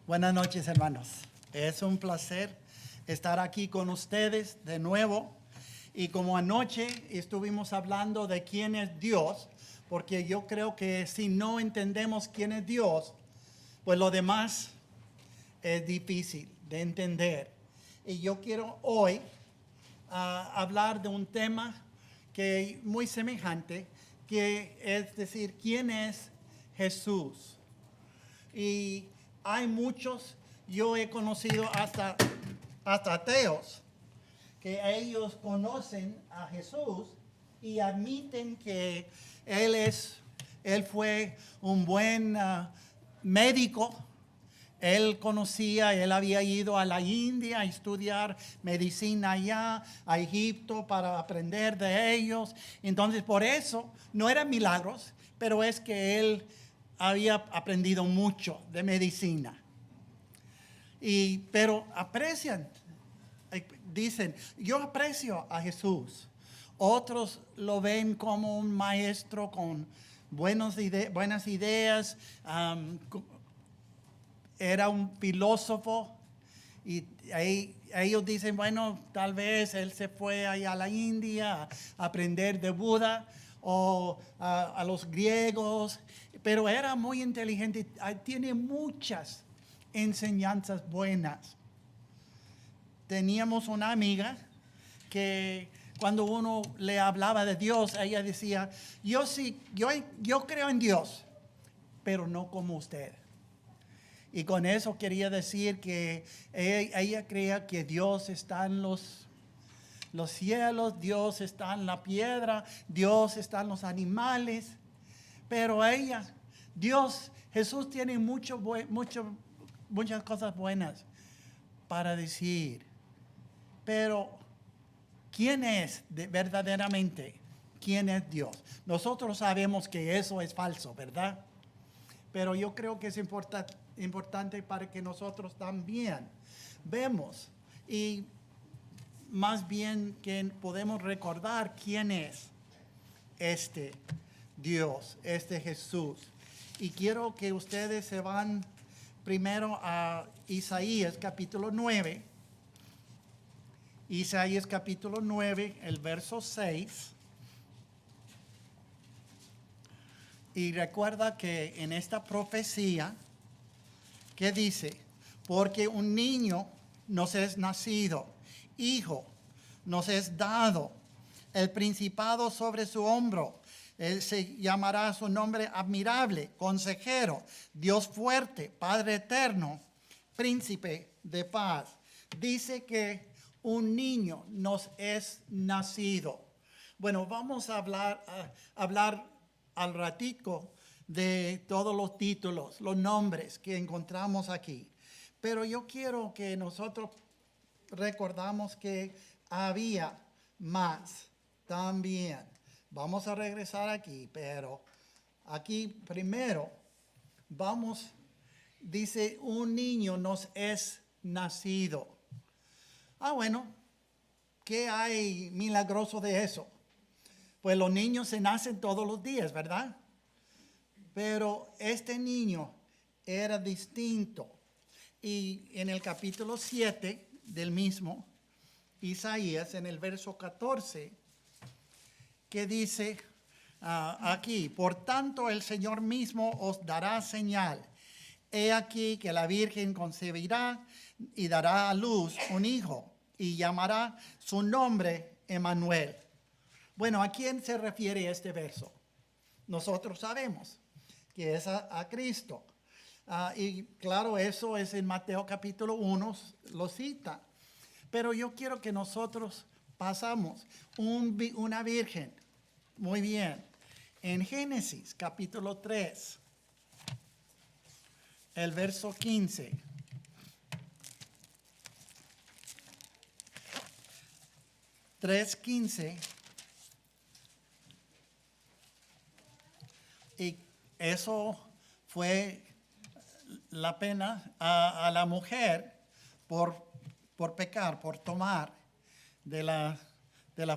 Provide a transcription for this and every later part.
Buenas noches, hermanos. Es un placer estar aquí con ustedes de nuevo. Y como anoche estuvimos hablando de quién es Dios, porque yo creo que si no entendemos quién es Dios, pues lo demás es difícil de entender. Y yo quiero hoy hablar de un tema que muy semejante, que es decir, ¿quién es Jesús? Y hay muchos, yo he conocido hasta ateos, que ellos conocen a Jesús y admiten que él fue un buen médico. Él había ido a la India a estudiar medicina allá, a Egipto para aprender de ellos. Entonces, por eso, no eran milagros, pero es que él había aprendido mucho de medicina. Pero dicen, yo aprecio a Jesús. Otros lo ven como un maestro con buenas ideas. Era un filósofo y ellos dicen, bueno, tal vez él se fue allá a la India a aprender de Buda o a los griegos, pero era muy inteligente, tiene muchas enseñanzas buenas. Teníamos una amiga que cuando uno le hablaba de Dios, ella decía, yo creo en Dios, pero no como usted. Y con eso quería decir que ella creía que Dios está en los cielos, Dios está en la piedra, Dios está en los animales. Pero Jesús tiene muchas cosas buenas para decir. Pero, ¿quién es verdaderamente? ¿Quién es Dios? Nosotros sabemos que eso es falso, ¿verdad? Pero yo creo que es importante para que nosotros también vemos y más bien que podemos recordar quién es este Dios, este Jesús. Y quiero que ustedes se van primero a Isaías capítulo 9. Isaías capítulo 9, el verso 6. Y recuerda que en esta profecía, ¿qué dice? Porque un niño nos es nacido, hijo nos es dado, el principado sobre su hombro. Él se llamará su nombre admirable, consejero, Dios fuerte, Padre eterno, príncipe de paz. Dice que un niño nos es nacido. Bueno, vamos a hablar al ratico de todos los títulos, los nombres que encontramos aquí. Pero yo quiero que nosotros recordamos que había más también. Vamos a regresar aquí, pero aquí primero dice, un niño nos es nacido. Bueno, ¿qué hay milagroso de eso? Pues los niños se nacen todos los días, ¿verdad? Pero este niño era distinto. Y en el capítulo 7 del mismo Isaías, en el verso 14, que dice aquí, por tanto el Señor mismo os dará señal. He aquí que la Virgen concebirá y dará a luz un hijo y llamará su nombre Emmanuel. Bueno, ¿a quién se refiere este verso? Nosotros sabemos que es a Cristo. Y claro, eso es en Mateo capítulo 1, lo cita. Pero yo quiero que nosotros pasamos una virgen. Muy bien. En Génesis capítulo 3, el verso 15. 3:15. Y eso fue la pena a la mujer por pecar, por tomar de la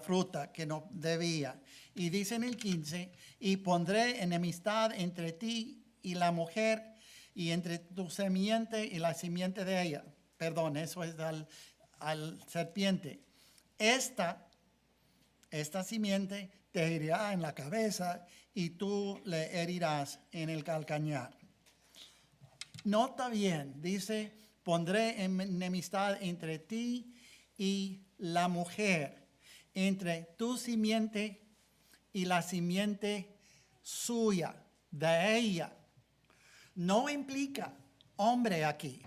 fruta que no debía. Y dice en el 15, y pondré enemistad entre ti y la mujer, y entre tu simiente y la simiente de ella. Perdón, eso es al serpiente. Esta simiente te herirá en la cabeza y tú le herirás en el calcañar. Nota bien, dice, pondré enemistad entre ti y la mujer, entre tu simiente y la simiente suya, de ella. No implica hombre aquí,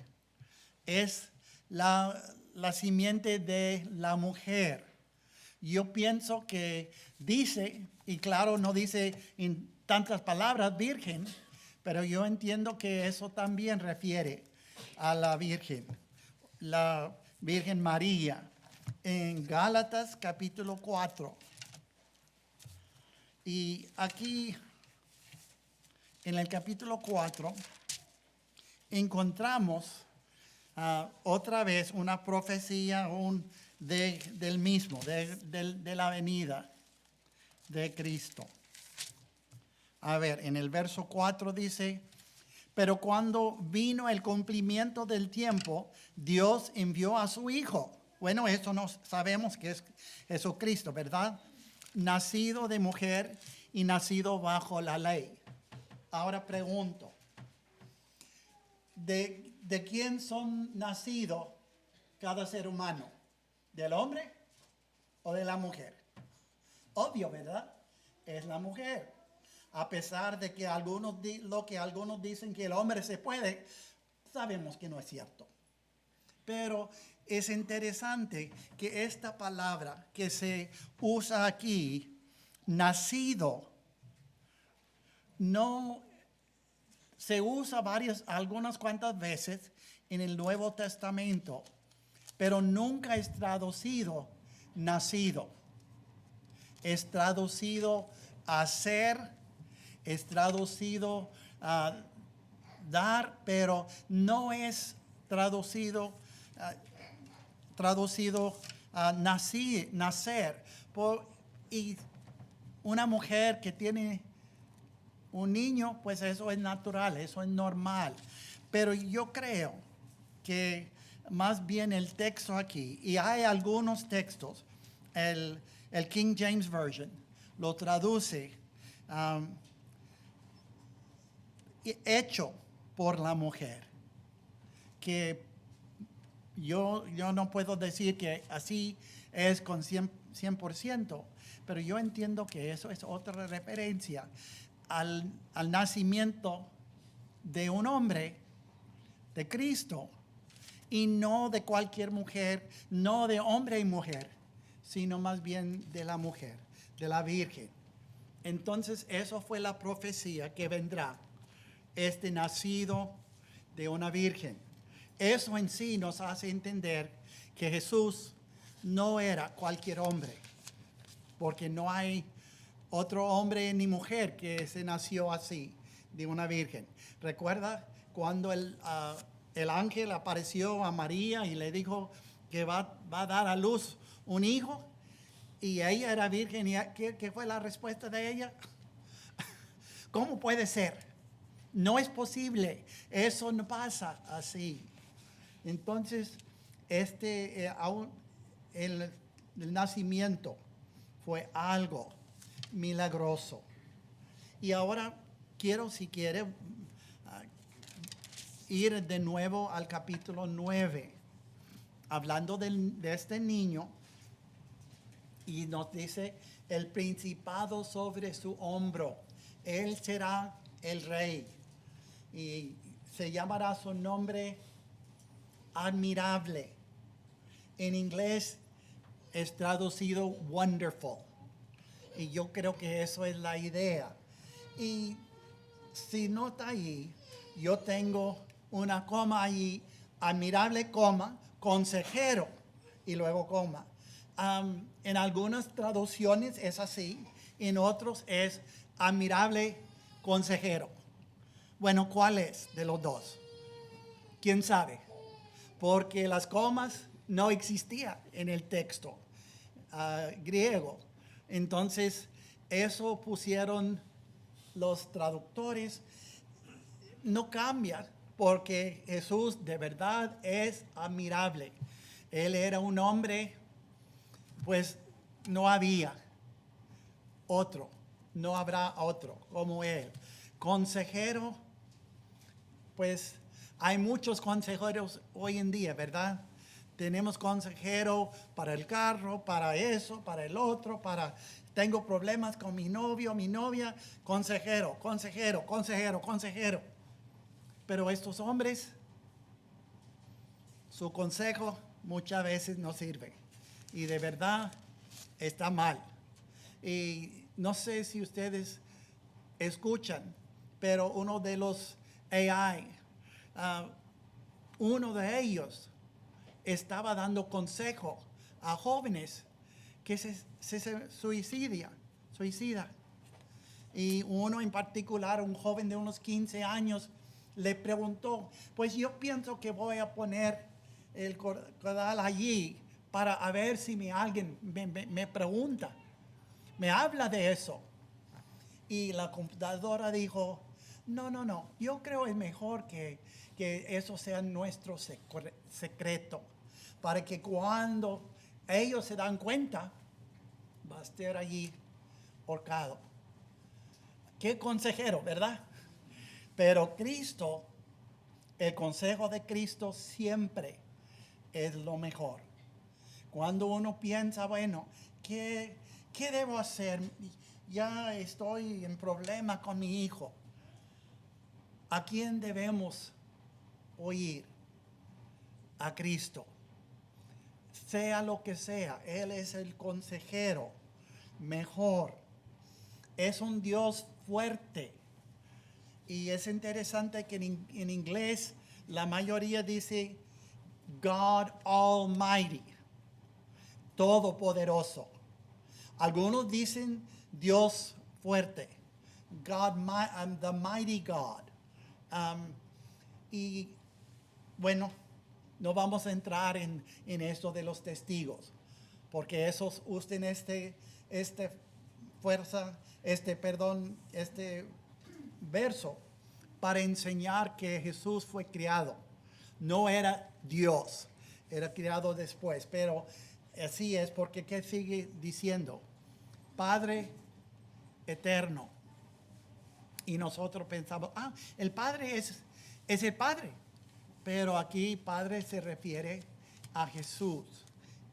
es la simiente de la mujer. Yo pienso que dice, y claro, no dice en tantas palabras virgen, pero yo entiendo que eso también refiere a la Virgen María. En Gálatas capítulo 4. Y aquí, en el capítulo 4, encontramos otra vez una profecía del mismo, de la venida de Cristo. A ver, en el verso 4 dice, pero cuando vino el cumplimiento del tiempo, Dios envió a su Hijo. Bueno, eso no sabemos que es Jesucristo, ¿verdad? Nacido de mujer y nacido bajo la ley. Ahora pregunto, ¿de quién son nacidos cada ser humano? ¿Del hombre o de la mujer? Obvio, ¿verdad? Es la mujer. A pesar de que algunos dicen que el hombre se puede, sabemos que no es cierto. Pero es interesante que esta palabra que se usa aquí, nacido, no se usa algunas cuantas veces en el Nuevo Testamento, pero nunca es traducido nacido. Es traducido a ser, es traducido a dar, pero no es traducido a nacer. Y una mujer que tiene un niño, pues eso es natural, eso es normal. Pero yo creo que más bien el texto aquí, y hay algunos textos, el King James Version lo traduce hecho por la mujer, que yo no puedo decir que así es con 100%, pero yo entiendo que eso es otra referencia al nacimiento de un hombre, de Cristo, y no de cualquier mujer, no de hombre y mujer, sino más bien de la mujer, de la Virgen. Entonces, eso fue la profecía que vendrá, nacido de una virgen. Eso en sí nos hace entender que Jesús no era cualquier hombre, porque no hay otro hombre ni mujer que se nació así, de una virgen. ¿Recuerda cuando el ángel apareció a María y le dijo que va a dar a luz un hijo? Y ella era virgen. ¿Y qué fue la respuesta de ella? ¿Cómo puede ser? No es posible. Eso no pasa así. Entonces, el nacimiento fue algo milagroso. Y ahora quiero, si quiere, ir de nuevo al capítulo 9, hablando de este niño, y nos dice el principado sobre su hombro. Él será el rey y se llamará su nombre admirable. En inglés es traducido wonderful. Y yo creo que eso es la idea. Y si nota ahí, yo tengo una coma ahí, admirable coma, consejero, y luego coma. En algunas traducciones es así, en otros es admirable consejero. Bueno, ¿cuál es de los dos? ¿Quién sabe? Porque las comas no existían en el texto griego. Entonces, eso pusieron los traductores. No cambia porque Jesús de verdad es admirable. Él era un hombre, pues no había otro, no habrá otro como él. Consejero, pues hay muchos consejeros hoy en día, ¿verdad? Tenemos consejero para el carro, para eso, para el otro, para tengo problemas con mi novio, mi novia, consejero, consejero, consejero, consejero. Pero estos hombres, su consejo muchas veces no sirve y de verdad está mal. Y no sé si ustedes escuchan, pero uno de los AI, uno de ellos estaba dando consejo a jóvenes que se suicida. Y uno en particular, un joven de unos 15 años, le preguntó, pues yo pienso que voy a poner el cordal allí para a ver si alguien me pregunta, me habla de eso. Y la computadora dijo, no, yo creo es mejor que eso sea nuestro secreto, para que cuando ellos se dan cuenta, va a estar allí ahorcado. Qué consejero, ¿verdad? Pero Cristo, el consejo de Cristo siempre es lo mejor. Cuando uno piensa, bueno, ¿qué debo hacer? Ya estoy en problema con mi hijo. ¿A quién debemos oír? A Cristo. Sea lo que sea, Él es el consejero mejor. Es un Dios fuerte. Y es interesante que en inglés la mayoría dice God Almighty, todopoderoso. Algunos dicen Dios fuerte, God, the mighty God. Y bueno, no vamos a entrar en esto de los testigos, porque esos usen este verso para enseñar que Jesús fue criado. No era Dios, era criado después, pero así es porque ¿qué sigue diciendo? Padre eterno. Y nosotros pensamos, el Padre es el Padre. Pero aquí Padre se refiere a Jesús.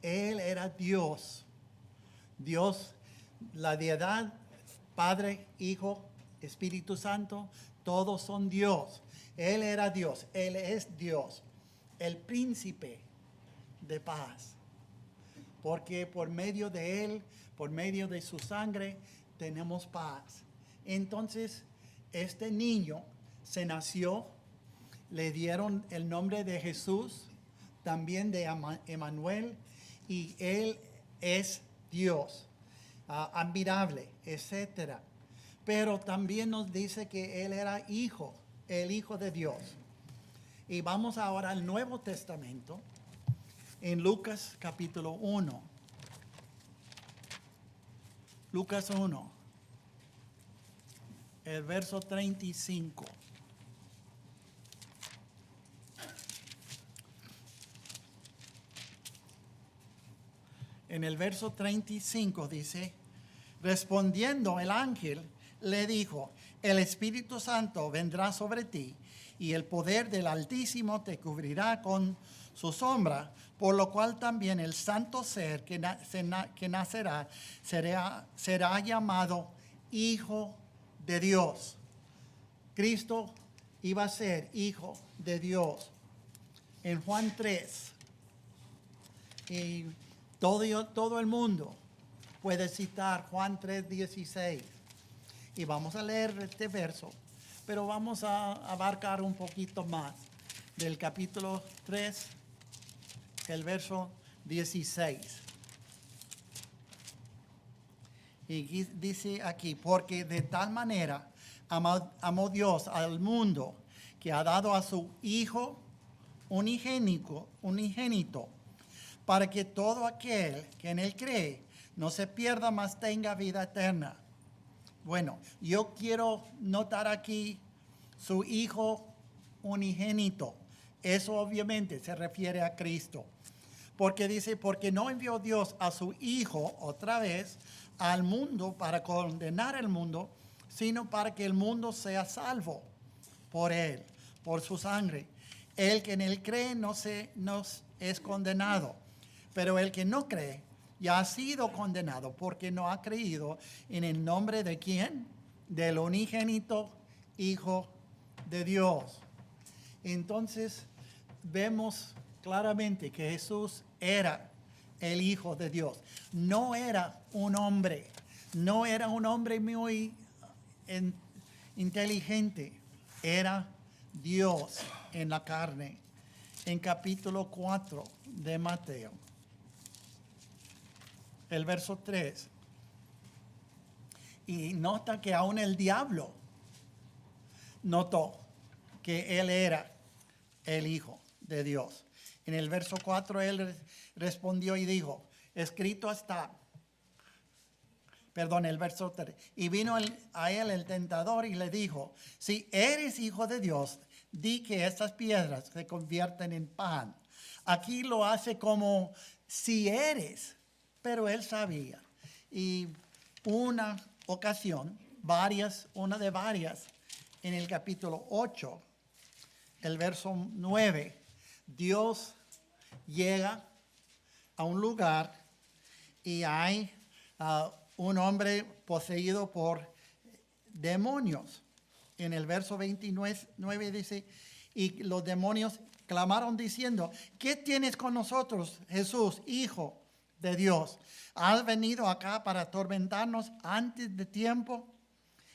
Él era Dios. Dios, la deidad, Padre, Hijo, Espíritu Santo, todos son Dios. Él era Dios, Él es Dios, el príncipe de paz. Porque por medio de Él, por medio de su sangre, tenemos paz. Entonces, este niño se nació, le dieron el nombre de Jesús, también de Emmanuel, y Él es Dios, admirable, etc. Pero también nos dice que Él era hijo, el Hijo de Dios. Y vamos ahora al Nuevo Testamento, en Lucas capítulo 1. Lucas 1, el verso 35. En el verso 35 dice, respondiendo el ángel, le dijo, el Espíritu Santo vendrá sobre ti y el poder del Altísimo te cubrirá con su sombra, por lo cual también el santo ser que nacerá será llamado Hijo de Dios. Cristo iba a ser Hijo de Dios. En Juan 3, y todo el mundo puede citar Juan 3:16. Y vamos a leer este verso, pero vamos a abarcar un poquito más del capítulo 3, el verso 16. Y dice aquí, porque de tal manera amó Dios al mundo que ha dado a su Hijo unigénito, para que todo aquel que en Él cree no se pierda, mas tenga vida eterna. Bueno, yo quiero notar aquí su Hijo unigénito. Eso obviamente se refiere a Cristo. Porque dice, porque no envió Dios a su Hijo otra vez al mundo para condenar al mundo, sino para que el mundo sea salvo por él, por su sangre. El que en él cree no es condenado, pero el que no cree ya ha sido condenado porque no ha creído en el nombre de ¿quién? Del unigénito Hijo de Dios. Entonces vemos claramente que Jesús era el Hijo de Dios. No era un hombre, no era un hombre muy inteligente, era Dios en la carne. En capítulo 4 de Mateo, el verso 3. Y nota que aún el diablo notó que él era el Hijo de Dios. En el verso 4 él respondió y dijo, escrito está, el verso 3, y vino a él el tentador y le dijo, si eres hijo de Dios, di que estas piedras se convierten en pan. Aquí lo hace como si eres, pero él sabía. Y una ocasión, una de varias, en el capítulo 8, el verso 9, Dios llega a un lugar y hay un hombre poseído por demonios. En el verso 29 dice, y los demonios clamaron diciendo, ¿qué tienes con nosotros, Jesús, Hijo de Dios? ¿Has venido acá para atormentarnos antes de tiempo?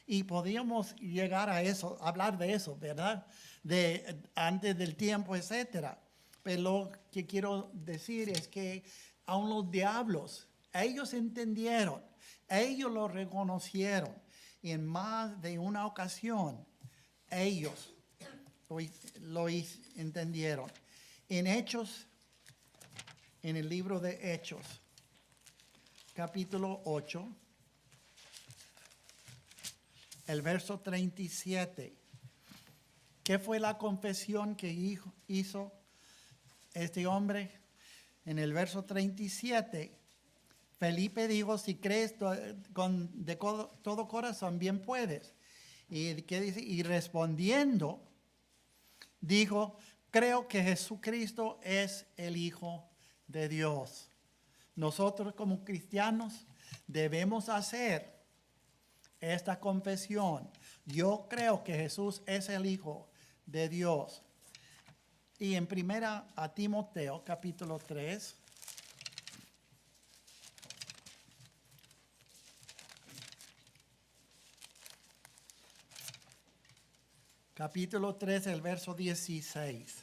Y podíamos llegar a eso, hablar de eso, ¿verdad? De antes del tiempo, etcétera. Pero lo que quiero decir es que aun los diablos, ellos entendieron, ellos lo reconocieron. Y en más de una ocasión, ellos lo entendieron. En Hechos, en el libro de Hechos, capítulo 8, el verso 37. ¿Qué fue la confesión que hizo este hombre? En el verso 37, Felipe dijo, si crees de todo corazón, bien puedes. ¿Y qué dice? Y respondiendo, dijo, creo que Jesucristo es el Hijo de Dios. Nosotros como cristianos debemos hacer esta confesión. Yo creo que Jesús es el Hijo de Dios. Y en primera a Timoteo, capítulo 3. Capítulo 3, el verso 16.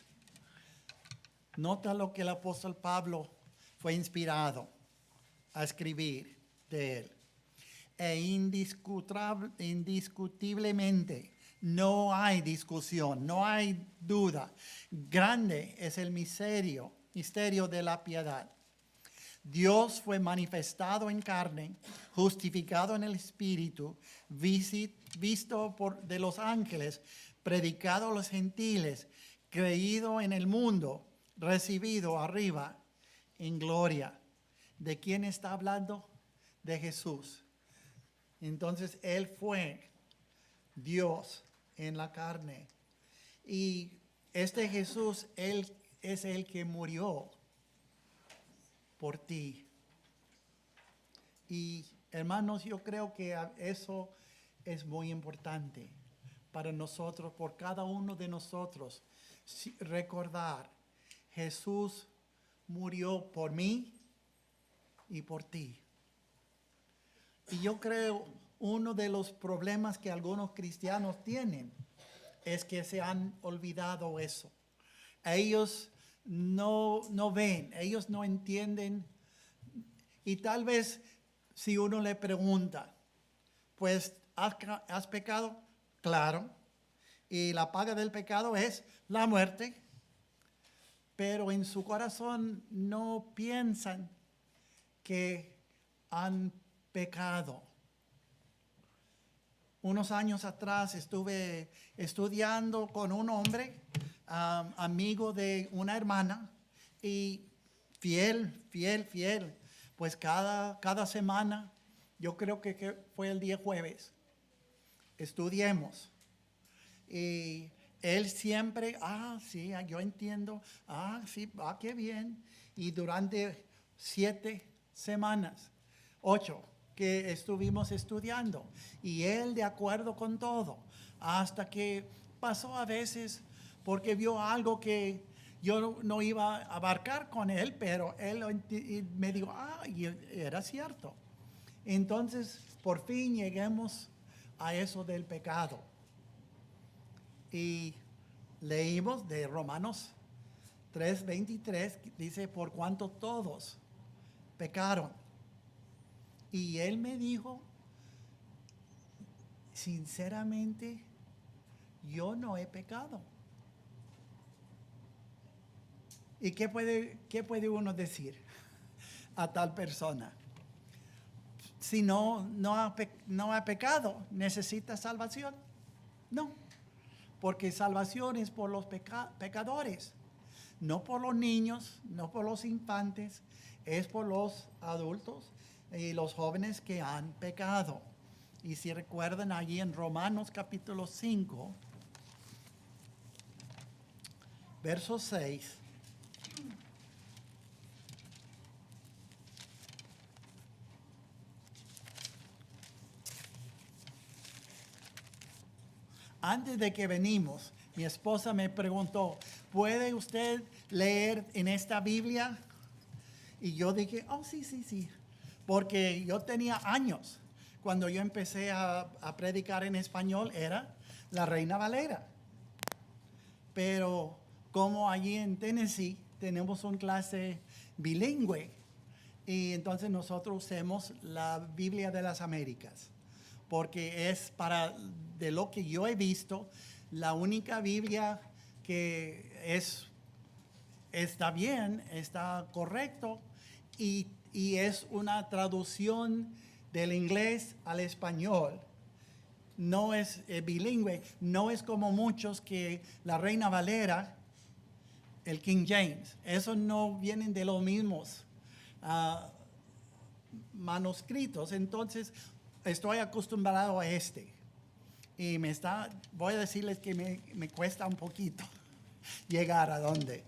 Nota lo que el apóstol Pablo fue inspirado a escribir de él. Indiscutiblemente, no hay discusión, no hay duda. Grande es el misterio de la piedad. Dios fue manifestado en carne, justificado en el Espíritu, visto de los ángeles, predicado a los gentiles, creído en el mundo, recibido arriba en gloria. ¿De quién está hablando? De Jesús. Entonces Él fue Dios en la carne. Y este Jesús, Él es el que murió por ti. Y hermanos, yo creo que eso es muy importante para nosotros, por cada uno de nosotros, recordar, Jesús murió por mí y por ti. Y yo creo uno de los problemas que algunos cristianos tienen es que se han olvidado eso. Ellos no ven, ellos no entienden. Y tal vez si uno le pregunta, pues, ¿has pecado? Claro. Y la paga del pecado es la muerte. Pero en su corazón no piensan que han pecado. unos años atrás estuve estudiando con un hombre, amigo de una hermana, y fiel. Pues cada semana, yo creo que fue el día jueves, estudiemos. Y él siempre, sí, yo entiendo, sí, qué bien. Y durante 7 semanas, 8, que estuvimos estudiando. Y él de acuerdo con todo, hasta que pasó a veces porque vio algo que yo no iba a abarcar con él, pero él me dijo, y era cierto. Entonces, por fin lleguemos a eso del pecado. Y leímos de Romanos 3:23, dice, por cuanto todos pecaron. Y él me dijo, sinceramente, yo no he pecado. ¿Y qué puede uno decir a tal persona? Si no ha pecado, ¿necesita salvación? No, porque salvación es por los pecadores, no por los niños, no por los infantes, es por los adultos y los jóvenes que han pecado. Y si recuerdan allí en Romanos capítulo 5, verso 6, antes de que venimos, mi esposa me preguntó, ¿puede usted leer en esta Biblia? Y yo dije, sí. Porque yo tenía años. Cuando yo empecé a predicar en español era la Reina Valera. Pero como allí en Tennessee tenemos una clase bilingüe, y entonces nosotros usamos la Biblia de las Américas. Porque es de lo que yo he visto, la única Biblia que está bien, está correcto, y es una traducción del inglés al español. No es bilingüe, no es como muchos que la Reina Valera, el King James, esos no vienen de los mismos manuscritos. Entonces, estoy acostumbrado a este. Y voy a decirles que me cuesta un poquito llegar a donde.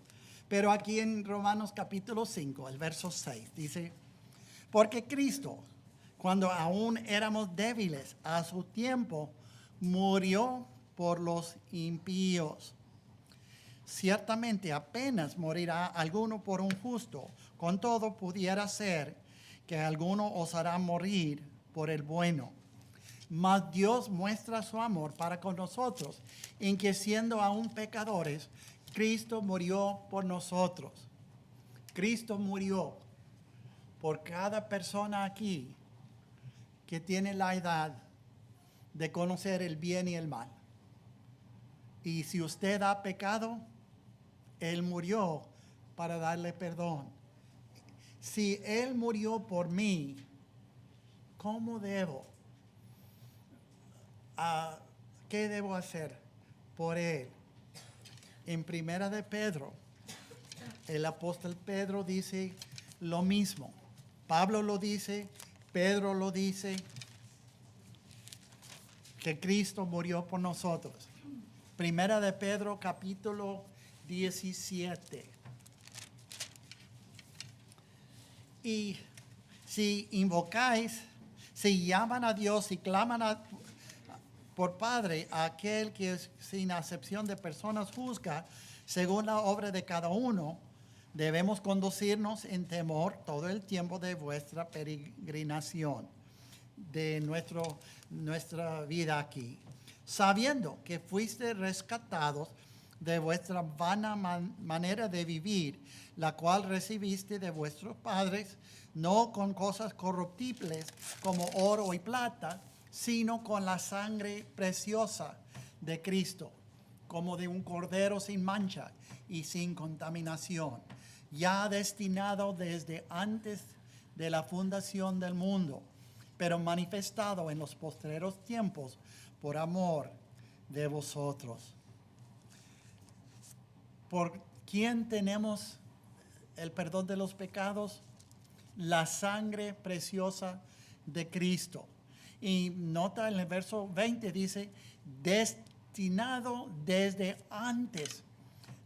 Pero aquí en Romanos capítulo 5, el verso 6, dice, porque Cristo, cuando aún éramos débiles, a su tiempo murió por los impíos. Ciertamente apenas morirá alguno por un justo, con todo pudiera ser que alguno osará morir por el bueno. Mas Dios muestra su amor para con nosotros, en que siendo aún pecadores, Cristo murió por nosotros. Cristo murió por cada persona aquí que tiene la edad de conocer el bien y el mal. Y si usted ha pecado, Él murió para darle perdón. Si Él murió por mí, ¿cómo ¿qué debo hacer por Él? En Primera de Pedro, el apóstol Pedro dice lo mismo. Pablo lo dice, Pedro lo dice, que Cristo murió por nosotros. Primera de Pedro, capítulo 17. Y si invocáis, si llaman a Dios y claman por Padre a aquel que sin acepción de personas juzga según la obra de cada uno, debemos conducirnos en temor todo el tiempo de vuestra peregrinación, de nuestra vida aquí, sabiendo que fuiste rescatados de vuestra vana manera de vivir, la cual recibiste de vuestros padres, no con cosas corruptibles como oro y plata, sino con la sangre preciosa de Cristo, como de un cordero sin mancha y sin contaminación, ya destinado desde antes de la fundación del mundo, pero manifestado en los postreros tiempos por amor de vosotros. ¿Por quién tenemos el perdón de los pecados? La sangre preciosa de Cristo. Y nota en el verso 20 dice, destinado desde antes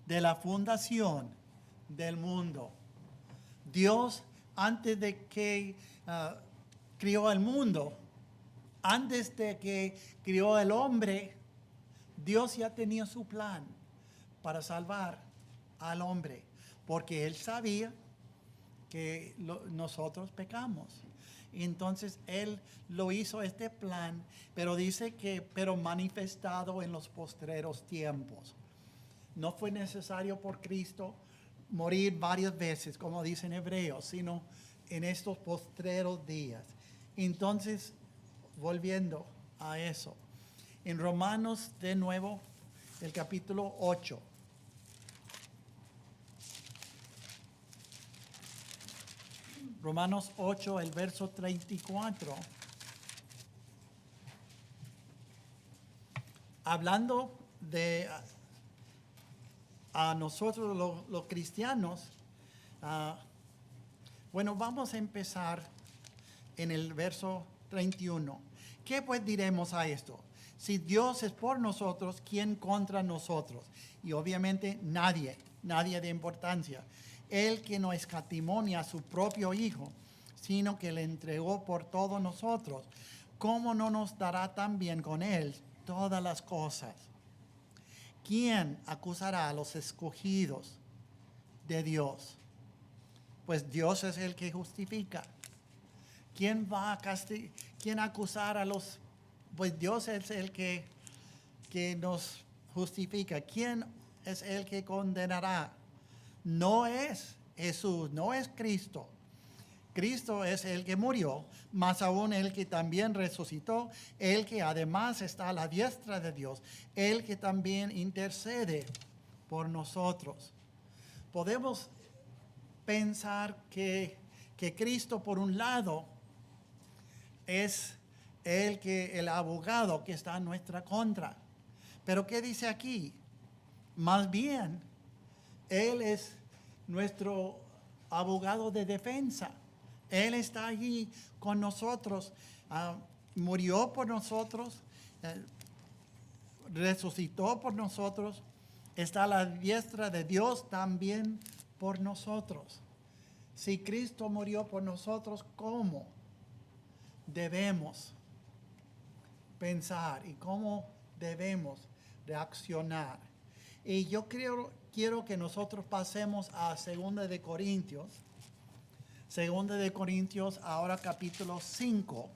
de la fundación del mundo. Dios, antes de que crió el mundo, antes de que crió el hombre, Dios ya tenía su plan para salvar al hombre, porque Él sabía que nosotros pecamos. Entonces Él lo hizo este plan, pero dice pero manifestado en los postreros tiempos. No fue necesario por Cristo morir varias veces, como dicen Hebreos, sino en estos postreros días. Entonces, volviendo a eso, en Romanos de nuevo, el capítulo 8. Romanos 8, el verso 34. Hablando de a nosotros los cristianos, bueno, vamos a empezar en el verso 31. ¿Qué pues diremos a esto? Si Dios es por nosotros, ¿quién contra nosotros? Y obviamente nadie de importancia. Él que no escatimonia a su propio Hijo, sino que le entregó por todos nosotros, ¿cómo no nos dará también con Él todas las cosas? ¿Quién acusará a los escogidos de Dios? Pues Dios es el que justifica. ¿Quién va a quién acusar a los? Pues Dios es el que nos justifica. ¿Quién es el que condenará? No es Jesús, no es Cristo. Cristo es el que murió, más aún el que también resucitó, el que además está a la diestra de Dios, el que también intercede por nosotros. Podemos pensar que Cristo, por un lado, es el abogado que está en nuestra contra. Pero ¿qué dice aquí? Más bien, Él es nuestro abogado de defensa. Él está allí con nosotros, murió por nosotros, resucitó por nosotros, está a la diestra de Dios también por nosotros. Si Cristo murió por nosotros, ¿cómo debemos pensar y cómo debemos reaccionar? Y yo quiero que nosotros pasemos a 2 de Corintios. 2 de Corintios, ahora capítulo 5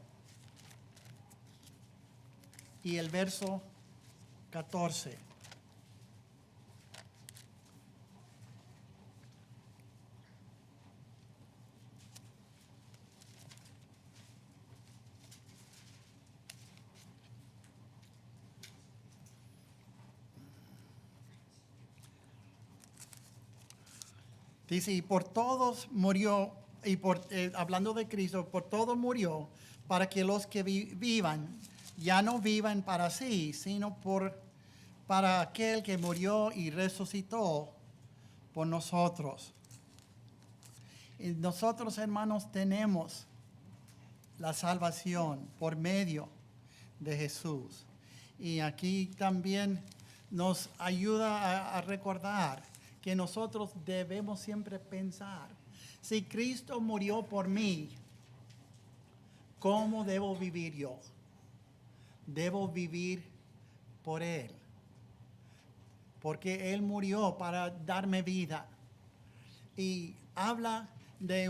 y el verso 14. Dice, y por todos murió, y hablando de Cristo, por todos murió, para que los que vivan ya no vivan para sí, sino para aquel que murió y resucitó por nosotros. Y nosotros, hermanos, tenemos la salvación por medio de Jesús. Y aquí también nos ayuda a recordar que nosotros debemos siempre pensar, si Cristo murió por mí, ¿cómo debo vivir yo? Debo vivir por Él, porque Él murió para darme vida. Y habla de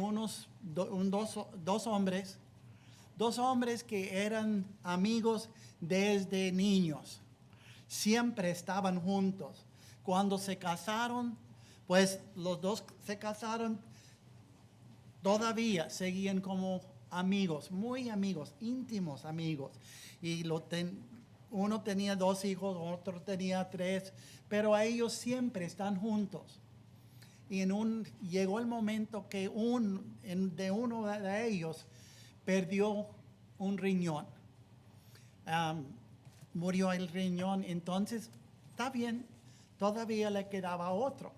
dos hombres que eran amigos desde niños. Siempre estaban juntos. Cuando se casaron, pues los dos se casaron, todavía seguían como amigos, muy amigos, íntimos amigos. Y uno tenía 2 hijos, otro tenía 3, pero ellos siempre están juntos. Y llegó el momento que de uno de ellos perdió un riñón. Murió el riñón, entonces está bien, todavía le quedaba otro,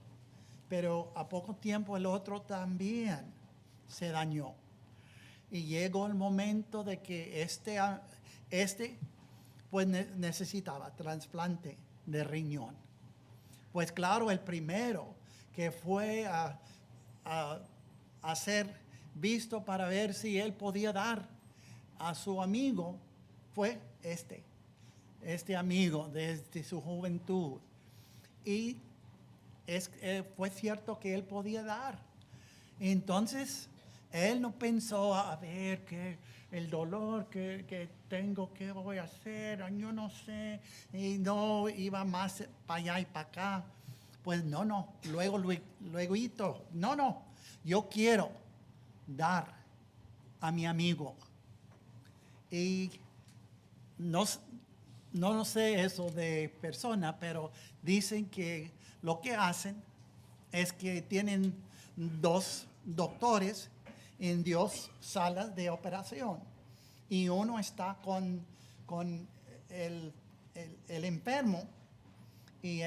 pero a poco tiempo el otro también se dañó. Y llegó el momento de que este pues necesitaba trasplante de riñón. Pues claro, el primero que fue a ser visto para ver si él podía dar a su amigo fue este amigo desde su juventud. Y fue cierto que él podía dar. Entonces, él no pensó, a ver, qué el dolor que tengo, qué voy a hacer, yo no sé. Y no iba más para allá y para acá. Pues no, luego, no, yo quiero dar a mi amigo. Y no sé eso de persona, pero dicen que lo que hacen es que tienen 2 doctores en 2 salas de operación. Y uno está con el enfermo y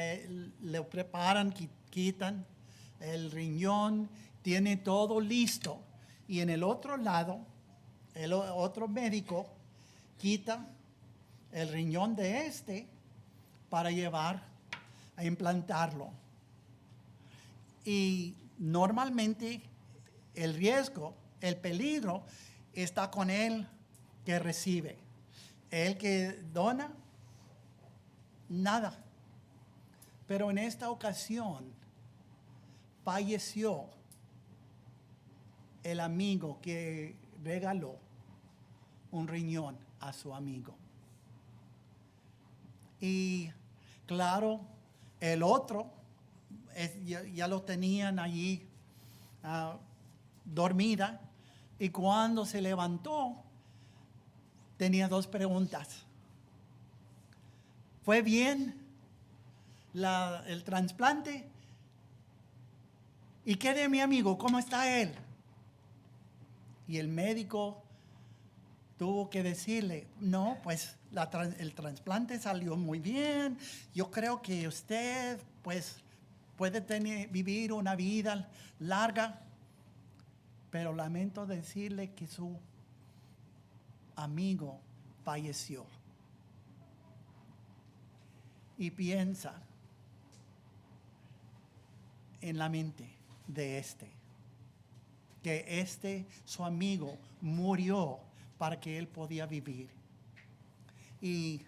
le preparan, quitan el riñón, tiene todo listo. Y en el otro lado, el otro médico quita el riñón de para llevar a implantarlo. Y normalmente el riesgo, el peligro está con el que recibe. El que dona, nada. Pero en esta ocasión falleció el amigo que regaló un riñón a su amigo. Y claro, el otro ya lo tenían allí dormida, y cuando se levantó tenía 2 preguntas. ¿Fue bien el trasplante? ¿Y qué de mi amigo? ¿Cómo está él? Y el médico tuvo que decirle, no, pues el trasplante salió muy bien. Yo creo que usted pues puede vivir una vida larga, pero lamento decirle que su amigo falleció. Y piensa en la mente de que su amigo murió para que él podía vivir. ¿Y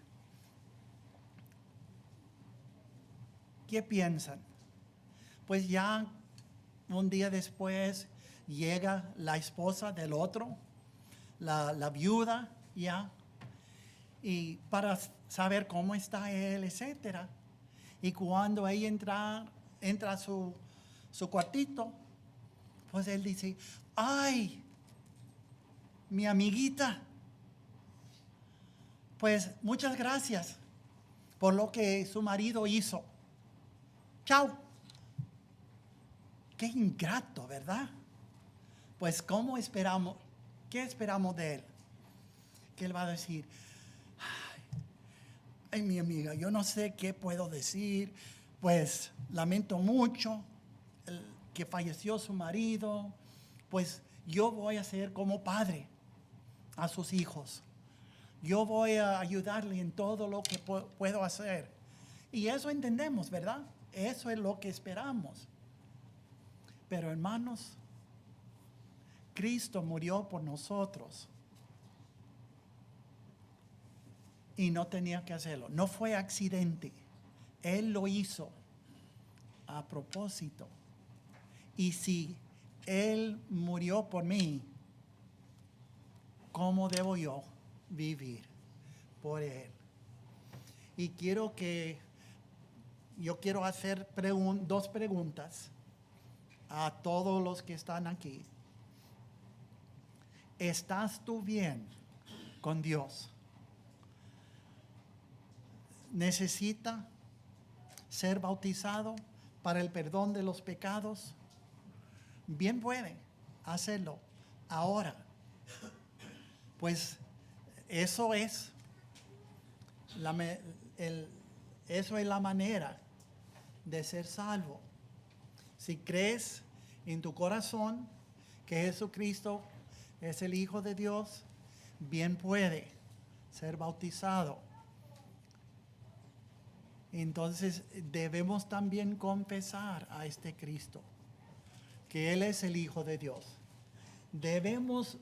qué piensan? Pues ya un día después llega la esposa del otro, la viuda, ya, y para saber cómo está él, etcétera. Y cuando ella entra a su cuartito, pues él dice, ay, mi amiguita, pues muchas gracias por lo que su marido hizo. Chao. Qué ingrato, ¿verdad? Pues ¿qué esperamos de él? Que él va a decir, ay, mi amiga, yo no sé qué puedo decir, pues lamento mucho que falleció su marido, pues yo voy a ser como padre a sus hijos. Yo voy a ayudarle en todo lo que puedo hacer. Y eso entendemos, ¿verdad? Eso es lo que esperamos. Pero hermanos, Cristo murió por nosotros. Y no tenía que hacerlo. No fue accidente. Él lo hizo a propósito. Y si Él murió por mí, ¿cómo debo yo vivir por Él? Y yo quiero hacer 2 preguntas a todos los que están aquí. ¿Estás tú bien con Dios? ¿Necesita ser bautizado para el perdón de los pecados? Bien puede hacerlo ahora. Pues eso es eso es la manera de ser salvo. Si crees en tu corazón que Jesucristo es el Hijo de Dios, bien puede ser bautizado. Entonces debemos también confesar a este Cristo, que Él es el Hijo de Dios. Debemos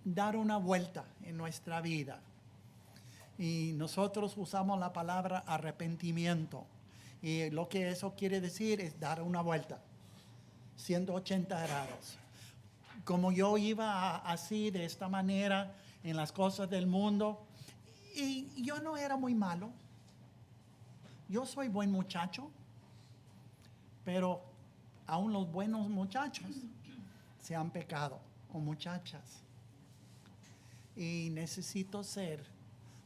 dar una vuelta en nuestra vida. Y nosotros usamos la palabra arrepentimiento. Y lo que eso quiere decir es dar una vuelta, 180 grados. Como yo iba así, de esta manera, en las cosas del mundo, y yo no era muy malo. Yo soy buen muchacho, pero aún los buenos muchachos se han pecado, o muchachas. Y necesito ser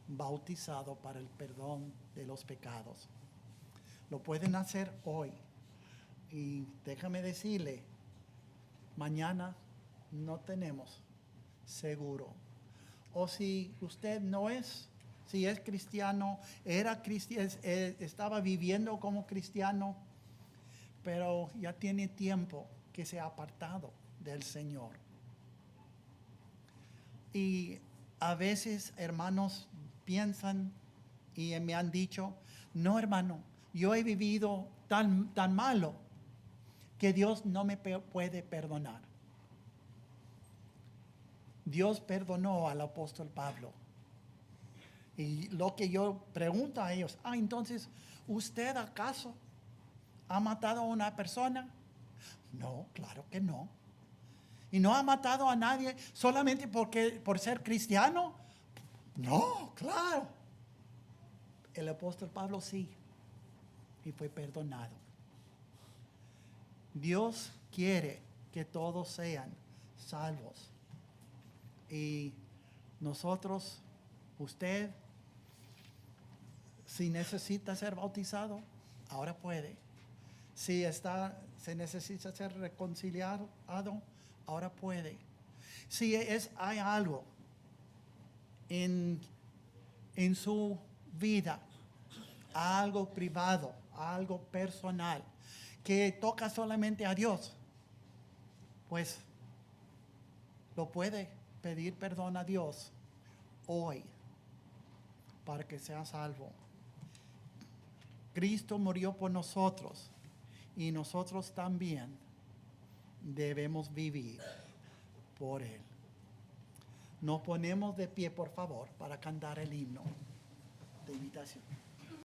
bautizado para el perdón de los pecados. Lo pueden hacer hoy. Y déjame decirle, mañana no tenemos seguro. O si usted no es, si es cristiano, estaba viviendo como cristiano, pero ya tiene tiempo que se ha apartado del Señor. Y a veces, hermanos, piensan y me han dicho, no, hermano, yo he vivido tan malo que Dios no me puede perdonar. Dios perdonó al apóstol Pablo. Y lo que yo pregunto a ellos, entonces, ¿usted acaso ha matado a una persona? No, claro que no. ¿Y no ha matado a nadie solamente por ser cristiano? No, claro. El apóstol Pablo sí, y fue perdonado. Dios quiere que todos sean salvos. Y nosotros, usted, si necesita ser bautizado, ahora puede. Si se necesita ser reconciliado, ahora puede. Si hay algo en su vida, algo privado, algo personal, que toca solamente a Dios, pues lo puede pedir perdón a Dios hoy para que sea salvo. Cristo murió por nosotros y nosotros también debemos vivir por Él. Nos ponemos de pie, por favor, para cantar el himno de invitación.